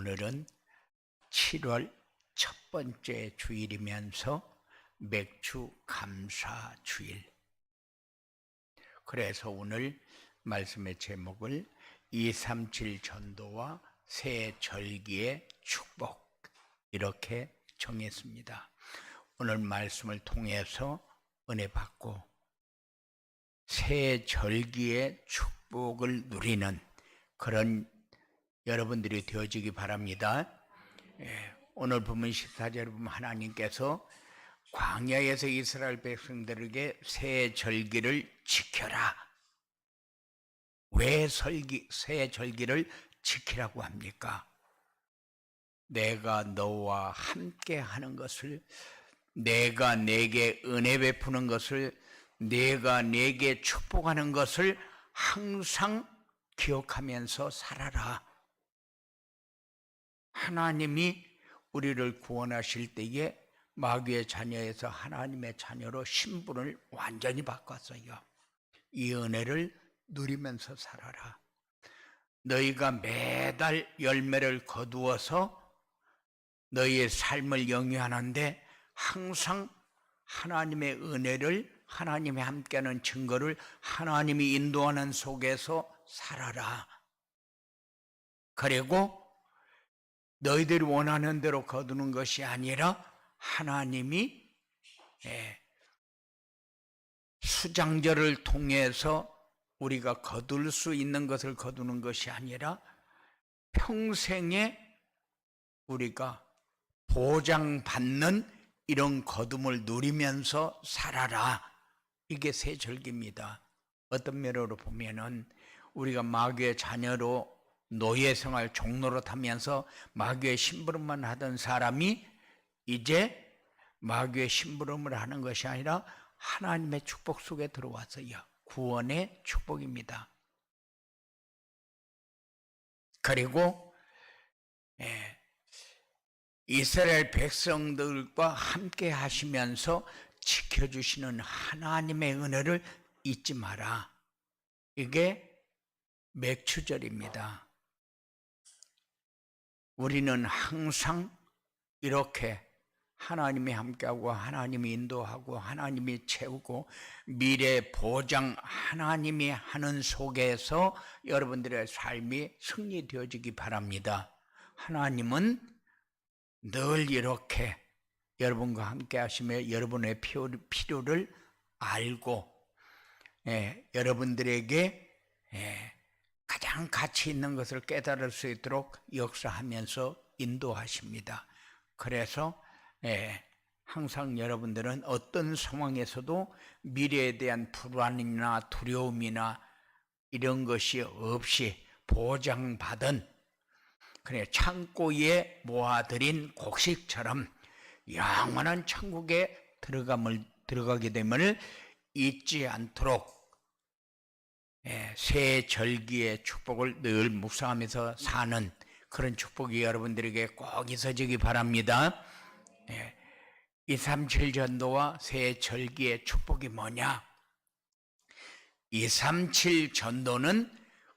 오늘은 7월 첫 번째 주일이면서 맥주 감사 주일. 그래서 오늘 말씀의 제목을 237 전도와 새 절기의 축복 이렇게 정했습니다. 오늘 말씀을 통해서 은혜 받고 새 절기의 축복을 누리는 그런 여러분들이 되어지기 바랍니다. 오늘 본문 14절에 보면 하나님께서 광야에서 이스라엘 백성들에게 새 절기를 지켜라. 왜 새 절기를 지키라고 합니까? 내가 너와 함께 하는 것을, 내가 내게 은혜 베푸는 것을, 내가 내게 축복하는 것을 항상 기억하면서 살아라. 하나님이 우리를 구원하실 때에 마귀의 자녀에서 하나님의 자녀로 신분을 완전히 바꿨어요. 이 은혜를 누리면서 살아라. 너희가 매달 열매를 거두어서 너희의 삶을 영위하는데 항상 하나님의 은혜를, 하나님이 함께하는 증거를 하나님이 인도하는 속에서 살아라. 그리고 너희들이 원하는 대로 거두는 것이 아니라 하나님이 수장절을 통해서 우리가 거둘 수 있는 것을 거두는 것이 아니라 평생에 우리가 보장받는 이런 거둠을 누리면서 살아라. 이게 새 절기입니다. 어떤 면으로 보면은 우리가 마귀의 자녀로 노예 생활 종노릇 하면서 마귀의 심부름만 하던 사람이 이제 마귀의 심부름을 하는 것이 아니라 하나님의 축복 속에 들어왔어요. 구원의 축복입니다. 그리고 이스라엘 백성들과 함께 하시면서 지켜주시는 하나님의 은혜를 잊지 마라. 이게 맥주절입니다. 우리는 항상 이렇게 하나님이 함께하고 하나님이 인도하고 하나님이 채우고 미래 보장 하나님이 하는 속에서 여러분들의 삶이 승리되어지기 바랍니다. 하나님은 늘 이렇게 여러분과 함께 하시며 여러분의 필요를 알고 여러분들에게 가장 가치 있는 것을 깨달을 수 있도록 역사하면서 인도하십니다. 그래서 항상 여러분들은 어떤 상황에서도 미래에 대한 불안이나 두려움이나 이런 것이 없이 보장받은 창고에 모아들인 곡식처럼 영원한 천국에 들어가게 됨을 잊지 않도록 새 절기의 축복을 늘 묵상하면서 사는 그런 축복이 여러분들에게 꼭 있어지기 바랍니다. 237 전도와 새 절기의 축복이 뭐냐? 237 전도는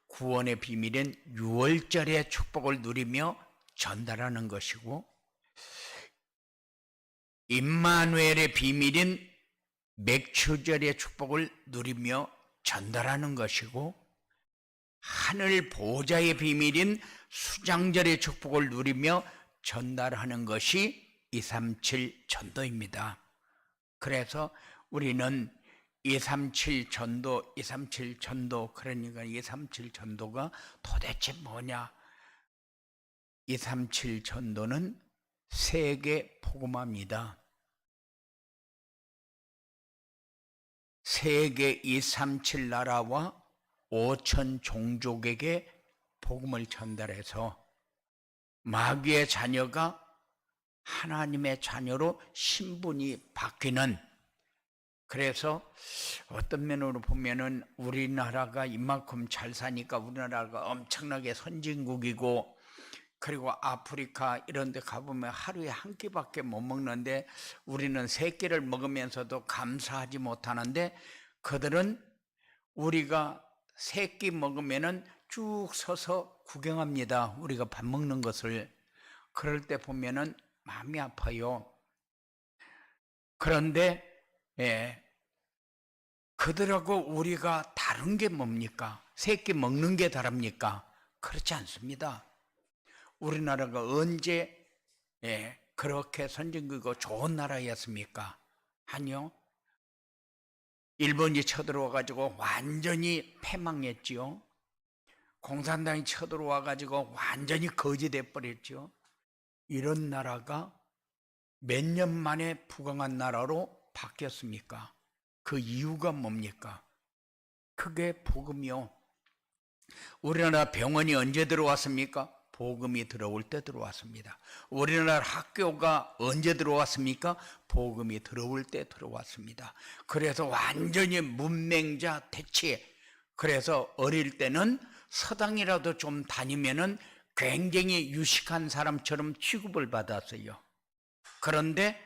구원의 비밀인 유월절의 축복을 누리며 전달하는 것이고, 임마누엘의 비밀인 맥주절의 축복을 누리며 전달하는 것이고, 하늘 보좌의 비밀인 수장절의 축복을 누리며 전달하는 것이 237 전도입니다. 그래서 우리는 237 전도, 237 전도, 그러니까 237 전도가 도대체 뭐냐? 237 전도는 세계 복음화입니다. 세계 237 나라와 5천 종족에게 복음을 전달해서 마귀의 자녀가 하나님의 자녀로 신분이 바뀌는, 그래서 어떤 면으로 보면은 우리나라가 이만큼 잘 사니까 우리나라가 엄청나게 선진국이고, 그리고 아프리카 이런 데 가보면 하루에 한 끼밖에 못 먹는데 우리는 세 끼를 먹으면서도 감사하지 못하는데, 그들은 우리가 세 끼 먹으면은 쭉 서서 구경합니다. 우리가 밥 먹는 것을. 그럴 때 보면은 마음이 아파요. 그런데 그들하고 우리가 다른 게 뭡니까? 새끼 먹는 게 다릅니까? 그렇지 않습니다. 우리나라가 언제 그렇게 선진국이고 좋은 나라였습니까? 아니요. 일본이 쳐들어와 가지고 완전히 패망했지요. 공산당이 쳐들어와 가지고 완전히 거지돼 버렸죠. 이런 나라가 몇 년 만에 부강한 나라로 바뀌었습니까? 그 이유가 뭡니까? 그게 복음이요. 우리나라 병원이 언제 들어왔습니까? 복음이 들어올 때 들어왔습니다. 우리나라 학교가 언제 들어왔습니까? 복음이 들어올 때 들어왔습니다. 그래서 완전히 문맹자 퇴치. 그래서 어릴 때는 서당이라도 좀 다니면은 굉장히 유식한 사람처럼 취급을 받았어요. 그런데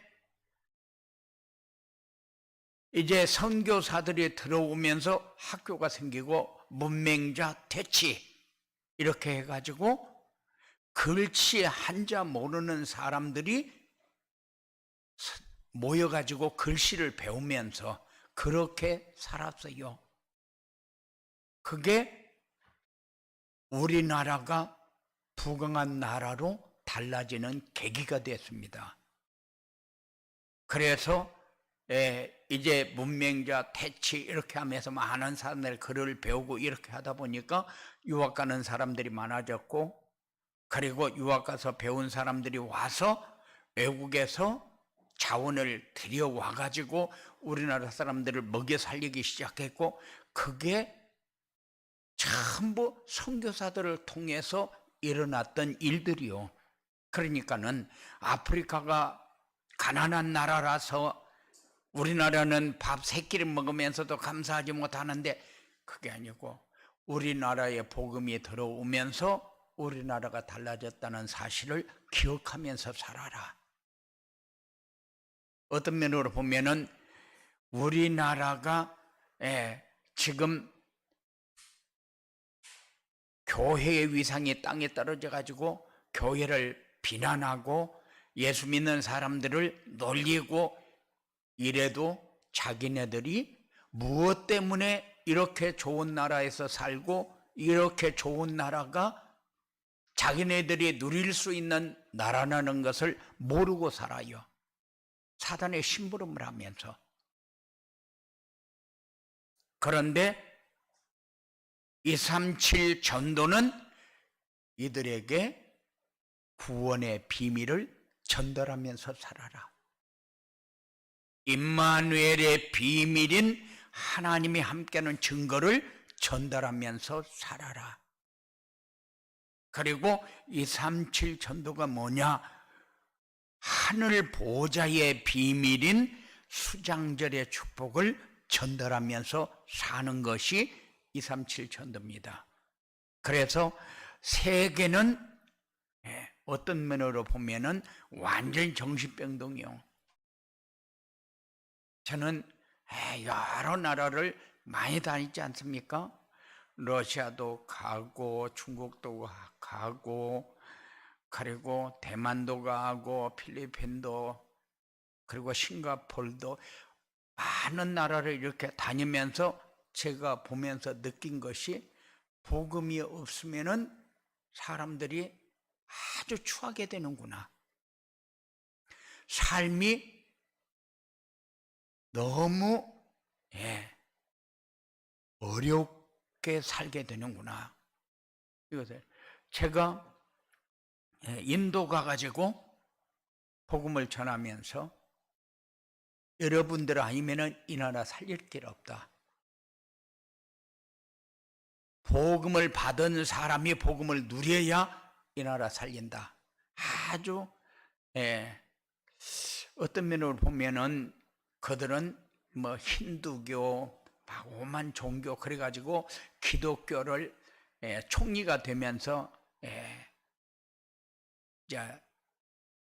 이제 선교사들이 들어오면서 학교가 생기고 문맹자 퇴치 이렇게 해가지고 글씨 한자 모르는 사람들이 모여가지고 글씨를 배우면서 그렇게 살았어요. 그게 우리나라가 부강한 나라로 달라지는 계기가 됐습니다. 그래서 이제 문맹자 퇴치 이렇게 하면서 많은 사람들이 글을 배우고 이렇게 하다 보니까 유학 가는 사람들이 많아졌고, 그리고 유학 가서 배운 사람들이 와서 외국에서 자원을 들여와 가지고 우리나라 사람들을 먹여 살리기 시작했고, 그게 전부 선교사들을 통해서 일어났던 일들이요. 그러니까는 아프리카가 가난한 나라라서 우리나라는 밥 3끼를 먹으면서도 감사하지 못하는데, 그게 아니고 우리나라에 복음이 들어오면서 우리나라가 달라졌다는 사실을 기억하면서 살아라. 어떤 면으로 보면은 우리나라가 지금 교회의 위상이 땅에 떨어져 가지고 교회를 비난하고 예수 믿는 사람들을 놀리고 이래도 자기네들이 무엇 때문에 이렇게 좋은 나라에서 살고 이렇게 좋은 나라가 자기네들이 누릴 수 있는 나라라는 것을 모르고 살아요. 사단의 심부름을 하면서. 그런데 237 전도는 이들에게 구원의 비밀을 전달하면서 살아라. 임마누엘의 비밀인 하나님이 함께하는 증거를 전달하면서 살아라. 그리고 237 전도가 뭐냐? 하늘 보좌의 비밀인 수장절의 축복을 전달하면서 사는 것이 237 전도입니다. 그래서 세계는 어떤 면으로 보면은 완전히 정신병동이요. 저는 여러 나라를 많이 다니지 않습니까? 러시아도 가고 중국도 가고 그리고 대만도 가고 필리핀도 그리고 싱가포르도 많은 나라를 이렇게 다니면서 제가 보면서 느낀 것이, 복음이 없으면은 사람들이 아주 추하게 되는구나. 삶이 너무 어렵게 살게 되는구나. 이것을 제가 인도 가가지고 복음을 전하면서 여러분들 아니면은 이 나라 살릴 길 없다. 복음을 받은 사람이 복음을 누려야 이 나라 살린다. 아주 어떤 면으로 보면은 그들은 뭐 힌두교, 오만 종교 그래가지고 기독교를 총리가 되면서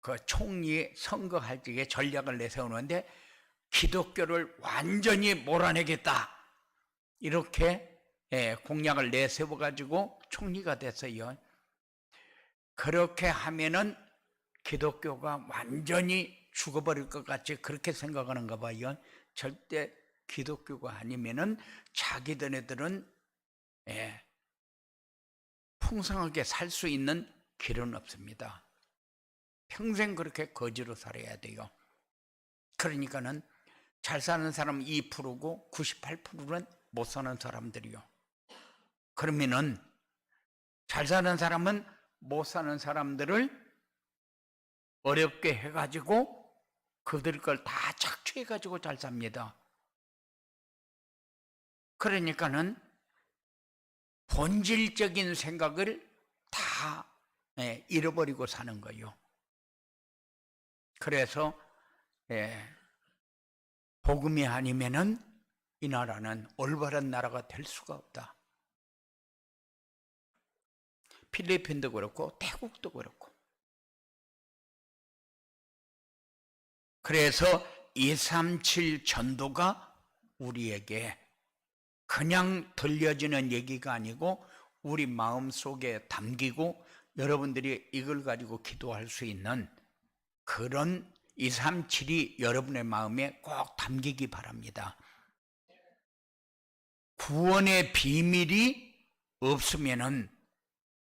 그 총리 선거할 적에 전략을 내세우는데 기독교를 완전히 몰아내겠다 이렇게 공약을 내세워가지고 총리가 됐어요. 그렇게 하면은 기독교가 완전히 죽어버릴 것 같이 그렇게 생각하는가 봐요. 절대 기독교가 아니면은 자기들은 풍성하게 살 수 있는 길은 없습니다. 평생 그렇게 거지로 살아야 돼요. 그러니까는 잘 사는 사람 2%고 98%는 못 사는 사람들이요. 그러면은 잘 사는 사람은 못 사는 사람들을 어렵게 해가지고 그들 걸 다 착취해가지고 잘 삽니다. 그러니까는 본질적인 생각을 다 잃어버리고 사는 거예요. 그래서 복음이 아니면은 이 나라는 올바른 나라가 될 수가 없다. 필리핀도 그렇고 태국도 그렇고. 그래서 237 전도가 우리에게 그냥 들려지는 얘기가 아니고 우리 마음속에 담기고 여러분들이 이걸 가지고 기도할 수 있는 그런 237이 여러분의 마음에 꼭 담기기 바랍니다. 구원의 비밀이 없으면은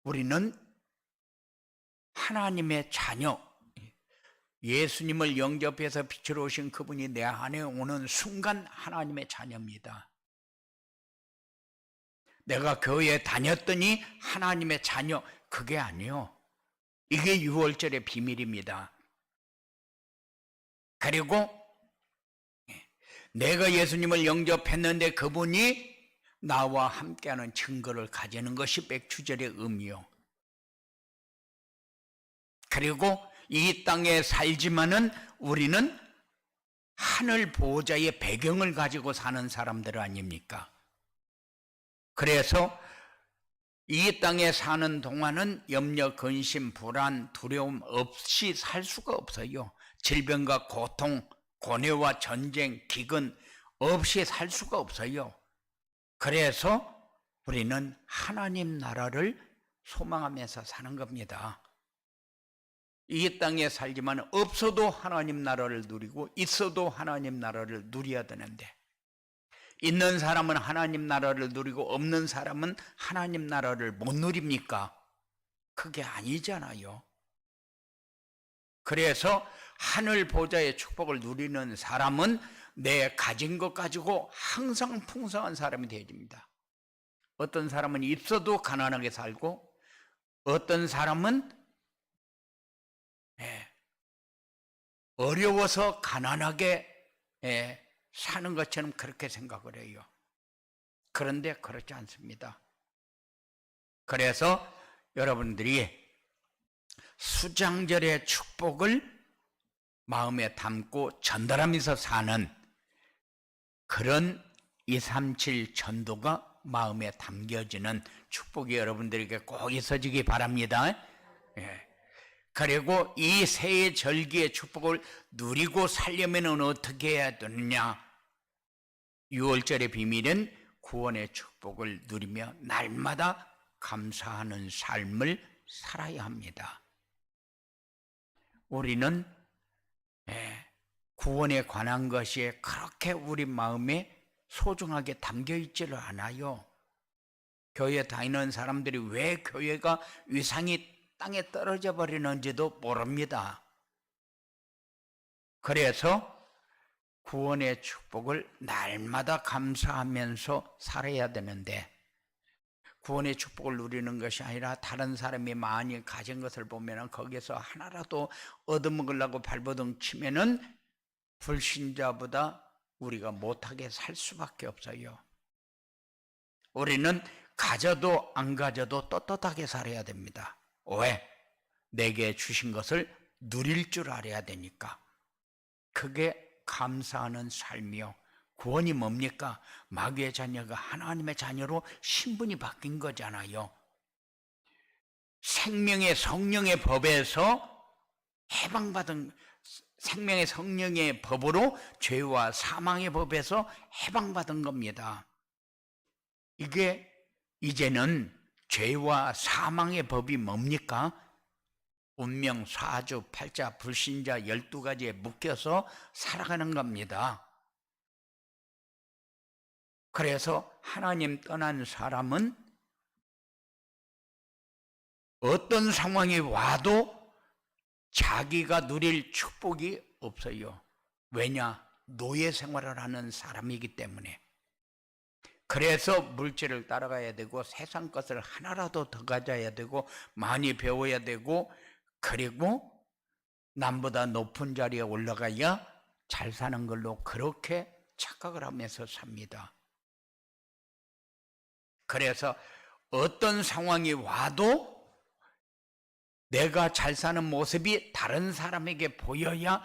우리는 하나님의 자녀, 예수님을 영접해서 빛으로 오신 그분이 내 안에 오는 순간 하나님의 자녀입니다. 내가 교회에 다녔더니 하나님의 자녀, 그게 아니요. 이게 6월절의 비밀입니다. 그리고 내가 예수님을 영접했는데 그분이 나와 함께하는 증거를 가지는 것이 백추절의 의미요. 그리고 이 땅에 살지만은 우리는 하늘 보호자의 배경을 가지고 사는 사람들 아닙니까? 그래서 이 땅에 사는 동안은 염려, 근심, 불안, 두려움 없이 살 수가 없어요. 질병과 고통, 고뇌와 전쟁, 기근 없이 살 수가 없어요. 그래서 우리는 하나님 나라를 소망하면서 사는 겁니다. 이 땅에 살지만 없어도 하나님 나라를 누리고 있어도 하나님 나라를 누려야 되는데 있는 사람은 하나님 나라를 누리고 없는 사람은 하나님 나라를 못 누립니까? 그게 아니잖아요. 그래서 하늘 보좌의 축복을 누리는 사람은 내 가진 것 가지고 항상 풍성한 사람이 되어집니다. 어떤 사람은 있어도 가난하게 살고 어떤 사람은 어려워서 가난하게 사는 것처럼 그렇게 생각을 해요. 그런데 그렇지 않습니다. 그래서 여러분들이 수장절의 축복을 마음에 담고 전달하면서 사는 그런 237 전도가 마음에 담겨지는 축복이 여러분들에게 꼭 있어지기 바랍니다. 그리고 이 새해 절기의 축복을 누리고 살려면 어떻게 해야 되느냐? 6월절의 비밀은 구원의 축복을 누리며 날마다 감사하는 삶을 살아야 합니다. 우리는 구원에 관한 것이 그렇게 우리 마음에 소중하게 담겨 있지를 않아요. 교회 다니는 사람들이 왜 교회가 위상이 땅에 떨어져 버리는지도 모릅니다. 그래서 구원의 축복을 날마다 감사하면서 살아야 되는데 구원의 축복을 누리는 것이 아니라 다른 사람이 많이 가진 것을 보면 거기서 하나라도 얻어먹으려고 발버둥 치면은 불신자보다 우리가 못하게 살 수밖에 없어요. 우리는 가져도 안 가져도 떳떳하게 살아야 됩니다. 왜? 내게 주신 것을 누릴 줄 알아야 되니까. 그게 감사하는 삶이요. 구원이 뭡니까? 마귀의 자녀가 하나님의 자녀로 신분이 바뀐 거잖아요. 생명의 성령의 법에서 해방받은 생명의 성령의 법으로 죄와 사망의 법에서 해방받은 겁니다. 이게 이제는 죄와 사망의 법이 뭡니까? 운명, 사주, 팔자, 불신자 12가지에 묶여서 살아가는 겁니다. 그래서 하나님 떠난 사람은 어떤 상황이 와도 자기가 누릴 축복이 없어요. 왜냐? 노예 생활을 하는 사람이기 때문에. 그래서 물질을 따라가야 되고 세상 것을 하나라도 더 가져야 되고 많이 배워야 되고 그리고 남보다 높은 자리에 올라가야 잘 사는 걸로 그렇게 착각을 하면서 삽니다. 그래서 어떤 상황이 와도 내가 잘 사는 모습이 다른 사람에게 보여야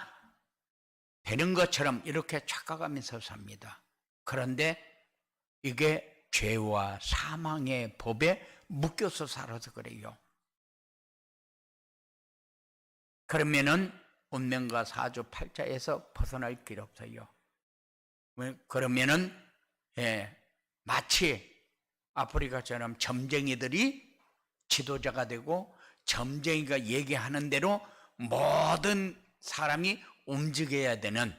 되는 것처럼 이렇게 착각하면서 삽니다. 그런데 이게 죄와 사망의 법에 묶여서 살아서 그래요. 그러면은 운명과 사주 팔자에서 벗어날 길 없어요. 그러면은 마치 아프리카처럼 점쟁이들이 지도자가 되고 점쟁이가 얘기하는 대로 모든 사람이 움직여야 되는,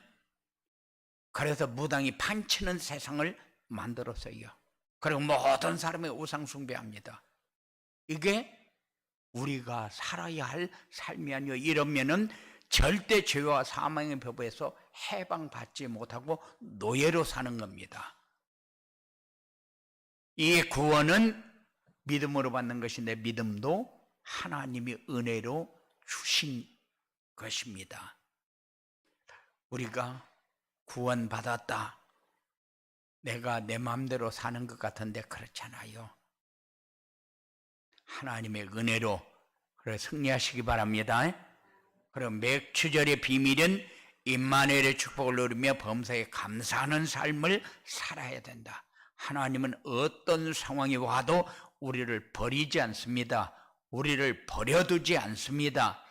그래서 무당이 판치는 세상을 만들었어요. 그리고 모든 사람이 우상 숭배합니다. 이게 우리가 살아야 할 삶이 아니요. 이러면은 절대 죄와 사망의 법에서 해방받지 못하고 노예로 사는 겁니다. 이 구원은 믿음으로 받는 것인데 믿음도 하나님이 은혜로 주신 것입니다. 우리가 구원받았다, 내가 내 마음대로 사는 것 같은데 그렇잖아요. 하나님의 은혜로 승리하시기 바랍니다. 그럼 맥추절의 비밀은 임마누엘의 축복을 누리며 범사에 감사하는 삶을 살아야 된다. 하나님은 어떤 상황이 와도 우리를 버리지 않습니다. 우리를 버려두지 않습니다.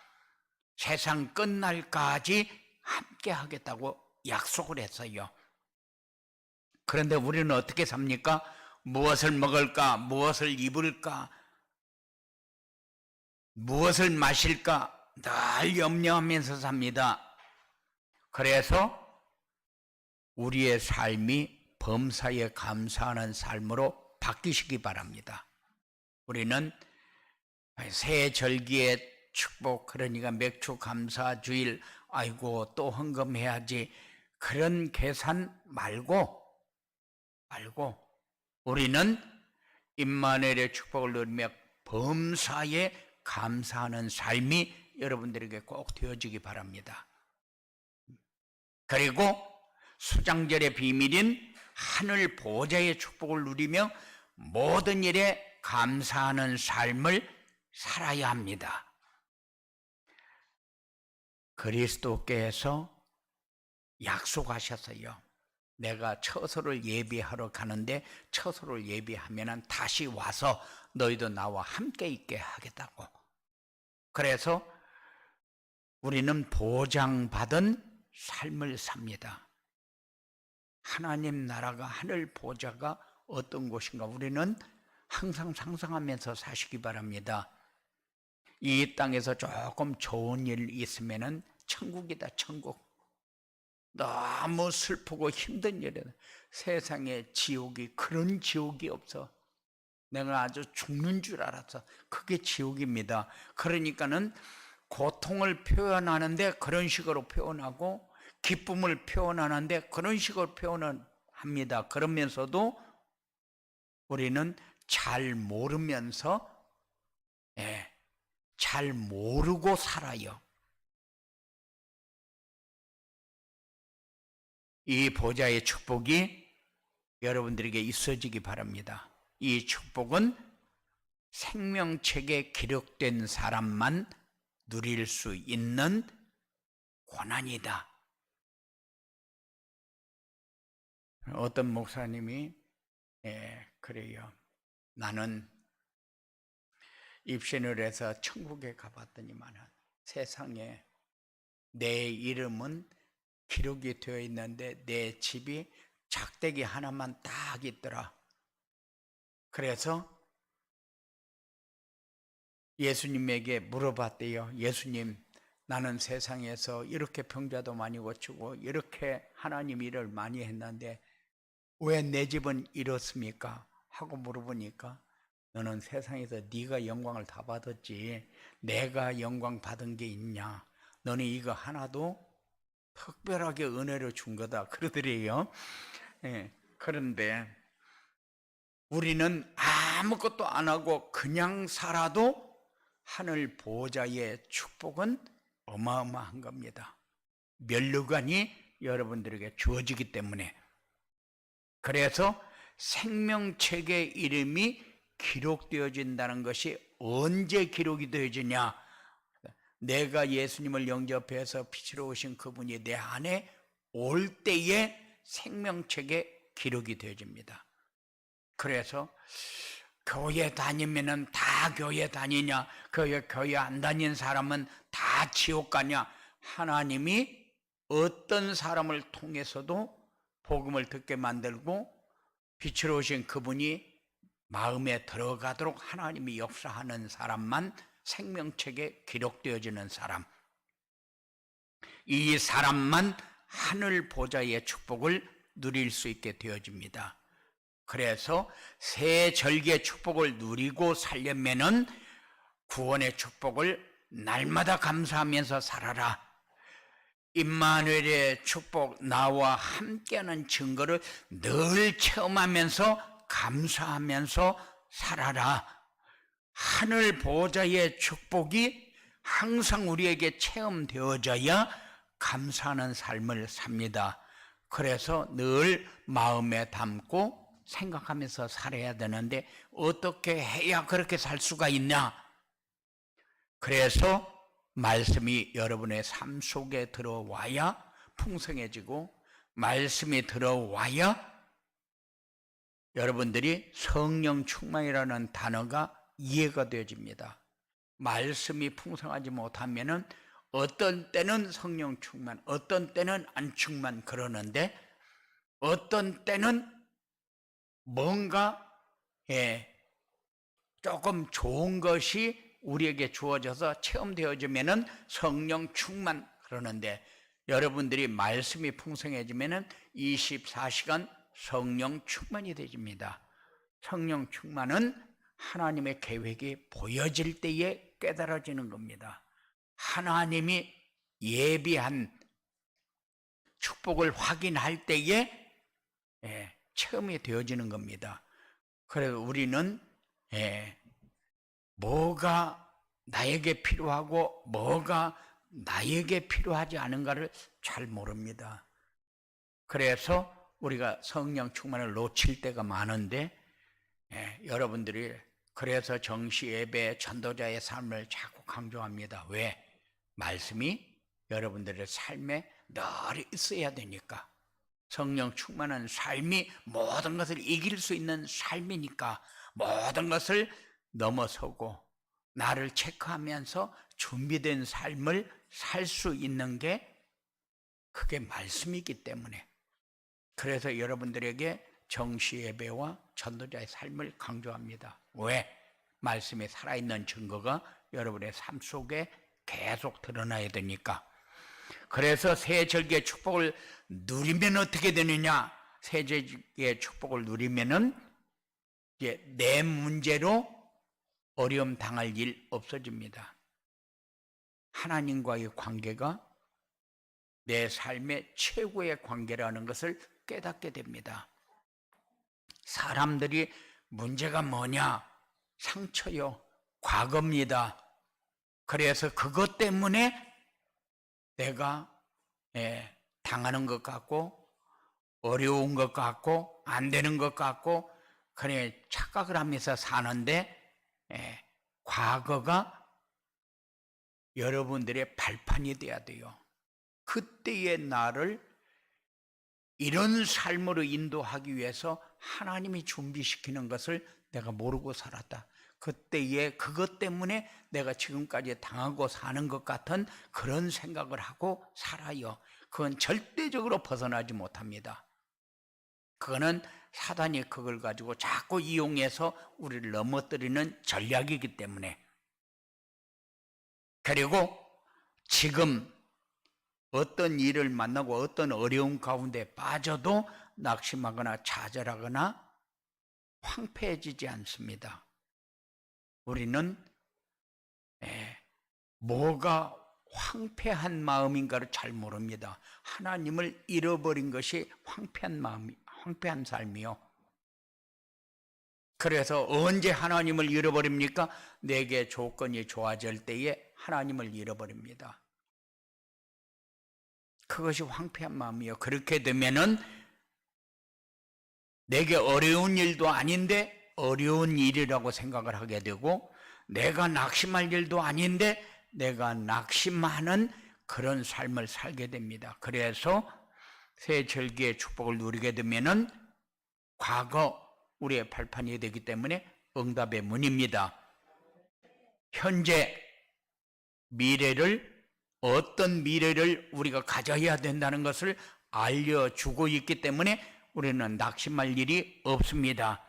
세상 끝날까지 함께 하겠다고 약속을 했어요. 그런데 우리는 어떻게 삽니까? 무엇을 먹을까? 무엇을 입을까? 무엇을 마실까? 늘 염려하면서 삽니다. 그래서 우리의 삶이 범사에 감사하는 삶으로 바뀌시기 바랍니다. 우리는 새 절기의 축복, 그러니까 맥주 감사 주일, 아이고 또 헌금해야지, 그런 계산 말고 우리는 임마누엘의 축복을 누리며 범사에 감사하는 삶이 여러분들에게 꼭 되어지기 바랍니다. 그리고 수장절의 비밀인 하늘 보좌의 축복을 누리며 모든 일에 감사하는 삶을 살아야 합니다. 그리스도께서 약속하셨어요. 내가 처소를 예비하러 가는데 처소를 예비하면 다시 와서 너희도 나와 함께 있게 하겠다고. 그래서 우리는 보장받은 삶을 삽니다. 하나님 나라가, 하늘 보좌가 어떤 곳인가 우리는 항상 상상하면서 사시기 바랍니다. 이 땅에서 조금 좋은 일 있으면은 천국이다, 천국. 너무 슬프고 힘든 일이다. 세상에 지옥이, 그런 지옥이 없어. 내가 아주 죽는 줄 알았어. 그게 지옥입니다. 그러니까는 고통을 표현하는데 그런 식으로 표현하고, 기쁨을 표현하는데 그런 식으로 표현합니다. 그러면서도 우리는 잘 모르면서, 잘 모르고 살아요. 이 보좌의 축복이 여러분들에게 있어지기 바랍니다. 이 축복은 생명책에 기록된 사람만 누릴 수 있는 고난이다. 어떤 목사님이 그래요. 나는 입신을 해서 천국에 가봤더니만 세상에 내 이름은 기록이 되어 있는데 내 집이 작대기 하나만 딱 있더라. 그래서 예수님에게 물어봤대요. 예수님, 나는 세상에서 이렇게 병자도 많이 고치고 이렇게 하나님 일을 많이 했는데 왜 내 집은 이렇습니까? 하고 물어보니까 너는 세상에서 네가 영광을 다 받았지 내가 영광 받은 게 있냐? 너는 이거 하나도 특별하게 은혜로 준 거다 그러더래요. 예, 그런데 우리는 아무것도 안 하고 그냥 살아도 하늘 보호자의 축복은 어마어마한 겁니다. 면류관이 여러분들에게 주어지기 때문에. 그래서 생명책의 이름이 기록되어진다는 것이 언제 기록이 되어지냐? 내가 예수님을 영접해서 빛으로 오신 그분이 내 안에 올 때에 생명책에 기록이 되어집니다. 그래서 교회 다니면은 다 교회 다니냐? 교회 안 다닌 사람은 다 지옥 가냐? 하나님이 어떤 사람을 통해서도 복음을 듣게 만들고 빛으로 오신 그분이 마음에 들어가도록 하나님이 역사하는 사람만 생명책에 기록되어지는 사람, 이 사람만 하늘 보좌의 축복을 누릴 수 있게 되어집니다. 그래서 새 절기의 축복을 누리고 살려면은 구원의 축복을 날마다 감사하면서 살아라. 임마누엘의 축복, 나와 함께하는 증거를 늘 체험하면서 감사하면서 살아라. 하늘 보호자의 축복이 항상 우리에게 체험되어져야 감사하는 삶을 삽니다. 그래서 늘 마음에 담고 생각하면서 살아야 되는데 어떻게 해야 그렇게 살 수가 있냐? 그래서 말씀이 여러분의 삶 속에 들어와야 풍성해지고, 말씀이 들어와야 여러분들이 성령 충만이라는 단어가 이해가 되어집니다. 말씀이 풍성하지 못하면은 어떤 때는 성령 충만, 어떤 때는 안 충만 그러는데, 어떤 때는 뭔가 조금 좋은 것이 우리에게 주어져서 체험되어지면은 성령 충만 그러는데, 여러분들이 말씀이 풍성해지면은 24시간 성령 충만이 되집니다. 성령 충만은 하나님의 계획이 보여질 때에 깨달아지는 겁니다. 하나님이 예비한 축복을 확인할 때에 체험이 되어지는 겁니다. 그래서 우리는 뭐가 나에게 필요하고 뭐가 나에게 필요하지 않은가를 잘 모릅니다. 그래서 우리가 성령 충만을 놓칠 때가 많은데, 여러분들이 그래서 정시 예배 전도자의 삶을 자꾸 강조합니다. 왜? 말씀이 여러분들의 삶에 늘 있어야 되니까. 성령 충만한 삶이 모든 것을 이길 수 있는 삶이니까, 모든 것을 넘어서고 나를 체크하면서 준비된 삶을 살 수 있는 게 그게 말씀이기 때문에. 그래서 여러분들에게 정시 예배와 전도자의 삶을 강조합니다. 왜? 말씀에 살아있는 증거가 여러분의 삶 속에 계속 드러나야 되니까. 그래서 새 절기의 축복을 누리면 어떻게 되느냐? 새 절기의 축복을 누리면은 이제 내 문제로 어려움 당할 일 없어집니다. 하나님과의 관계가 내 삶의 최고의 관계라는 것을 깨닫게 됩니다. 사람들이 문제가 뭐냐? 상처요, 과거입니다. 그래서 그것 때문에 내가 당하는 것 같고 어려운 것 같고 안 되는 것 같고 그래 착각을 하면서 사는데, 과거가 여러분들의 발판이 돼야 돼요. 그때의 나를 이런 삶으로 인도하기 위해서 하나님이 준비시키는 것을 내가 모르고 살았다. 그때의 그것 때문에 내가 지금까지 당하고 사는 것 같은 그런 생각을 하고 살아요. 그건 절대적으로 벗어나지 못합니다. 그거는 사단이 그걸 가지고 자꾸 이용해서 우리를 넘어뜨리는 전략이기 때문에. 그리고 지금 어떤 일을 만나고 어떤 어려움 가운데 빠져도 낙심하거나 좌절하거나 황폐해지지 않습니다. 우리는 뭐가 황폐한 마음인가를 잘 모릅니다. 하나님을 잃어버린 것이 황폐한 삶이요. 그래서 언제 하나님을 잃어버립니까? 내게 조건이 좋아질 때에 하나님을 잃어버립니다. 그것이 황폐한 마음이요. 그렇게 되면은 내게 어려운 일도 아닌데 어려운 일이라고 생각을 하게 되고, 내가 낙심할 일도 아닌데 내가 낙심하는 그런 삶을 살게 됩니다. 그래서 새 절기의 축복을 누리게 되면은 과거 우리의 발판이 되기 때문에 응답의 문입니다. 현재 미래를, 어떤 미래를 우리가 가져야 된다는 것을 알려주고 있기 때문에 우리는 낙심할 일이 없습니다.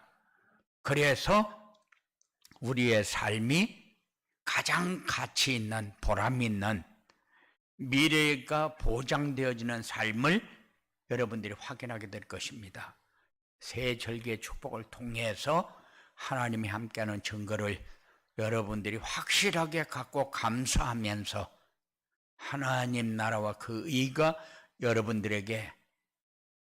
그래서 우리의 삶이 가장 가치 있는, 보람 있는, 미래가 보장되어지는 삶을 여러분들이 확인하게 될 것입니다. 새 절기의 축복을 통해서 하나님이 함께하는 증거를 여러분들이 확실하게 갖고 감사하면서 하나님 나라와 그 의가 여러분들에게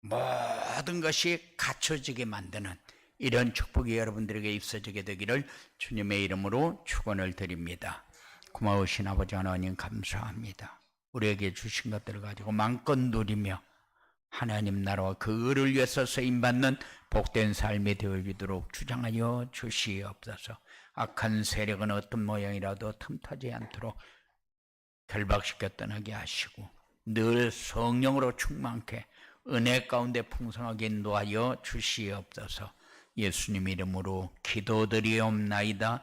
모든 것이 갖춰지게 만드는 이런 축복이 여러분들에게 있어지게 되기를 주님의 이름으로 축원을 드립니다. 고마우신 아버지 하나님 감사합니다. 우리에게 주신 것들을 가지고 마음껏 누리며 하나님 나라와 그 의를 위해서 쓰임받는 복된 삶이 되어지도록 주장하여 주시옵소서. 악한 세력은 어떤 모양이라도 틈타지 않도록 결박시켜 떠나게 하시고 늘 성령으로 충만케 은혜 가운데 풍성하게 인도하여 주시옵소서. 예수님 이름으로 기도드리옵나이다.